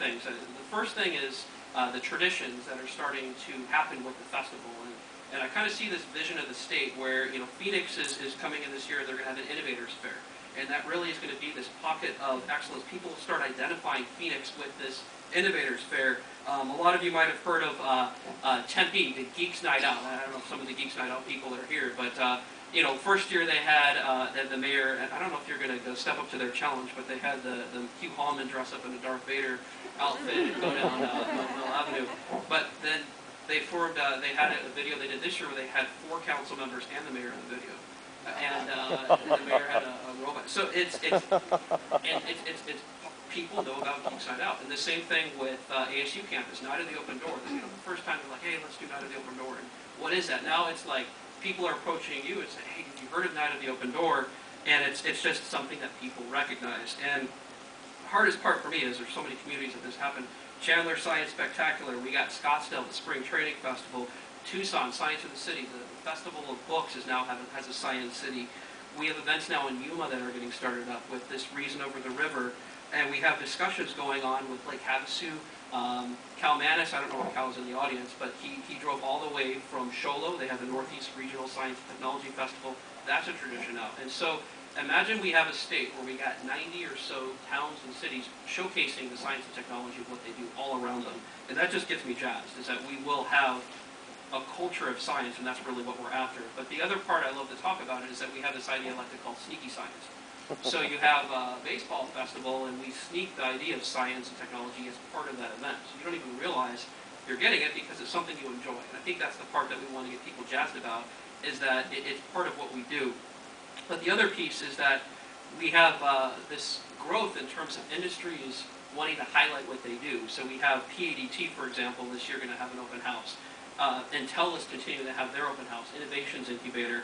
things. The first thing is the traditions that are starting to happen with the festival. And I kind of see this vision of the state where, Phoenix is coming in this year. They're going to have an Innovators Fair. And that really is going to be this pocket of excellence. People will start identifying Phoenix with this Innovators Fair. A lot of you might have heard of Tempe, the Geeks Night Out. I don't know if some of the Geeks Night Out people are here, but first year they had the mayor, and I don't know if you're going to go step up to their challenge, but they had the Hugh Hallman dress up in a Darth Vader outfit and go down Mill Avenue. But then they had a video they did this year where they had 4 council members and the mayor in the video. And the mayor had a robot. So it's people know about Geeks Night Out. And the same thing with ASU campus, Night of the Open Door. The first time they're like, hey, let's do Night of the Open Door. And what is that? Now it's like people are approaching you and saying, hey, have you heard of Night of the Open Door? And it's just something that people recognize. And the hardest part for me is there's so many communities that this happened. Chandler Science Spectacular. We got Scottsdale, the Spring Training Festival. Tucson, Science of the City. The Festival of Books has a Science City. We have events now in Yuma that are getting started up with this Reason Over the River. And we have discussions going on with Lake Havasu. Cal Manis, I don't know if Cal was in the audience, but he drove all the way from Show Low. They have the Northeast Regional Science and Technology Festival. That's a tradition now. And so imagine we have a state where we got 90 or so towns and cities showcasing the science and technology of what they do all around them. And that just gets me jazzed, is that we will have a culture of science, and that's really what we're after. But the other part I love to talk about is that we have this idea I like to call sneaky science. So you have a baseball festival, and we sneak the idea of science and technology as part of that event. So you don't even realize you're getting it because it's something you enjoy. And I think that's the part that we want to get people jazzed about, is that it's part of what we do. But the other piece is that we have this growth in terms of industries wanting to highlight what they do. So we have PADT, for example, this year going to have an open house. Intel is continuing to have their open house, Innovations Incubator.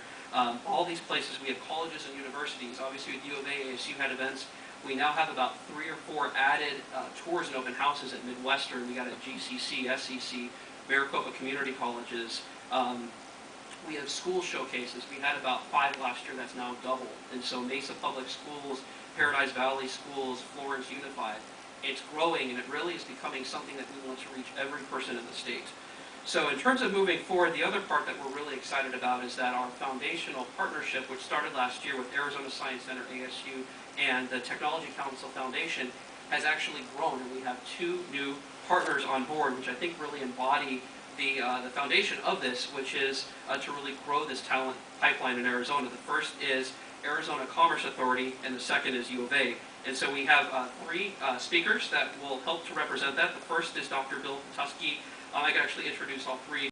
All these places, we have colleges and universities. Obviously with U of A, ASU had events. We now have about 3 or 4 added tours and open houses at Midwestern. We got at GCC, SEC, Maricopa Community Colleges. We have school showcases. We had about 5 last year. That's now double. And so Mesa Public Schools, Paradise Valley Schools, Florence Unified. It's growing, and it really is becoming something that we want to reach every person in the state. So in terms of moving forward, the other part that we're really excited about is that our foundational partnership, which started last year with Arizona Science Center, ASU, and the Technology Council Foundation, has actually grown. And we have 2 new partners on board, which I think really embody the foundation of this, which is to really grow this talent pipeline in Arizona. The first is Arizona Commerce Authority, and the second is U of A. And so we have 3 speakers that will help to represent that. The first is Dr. Bill Patuski. I can actually introduce all 3.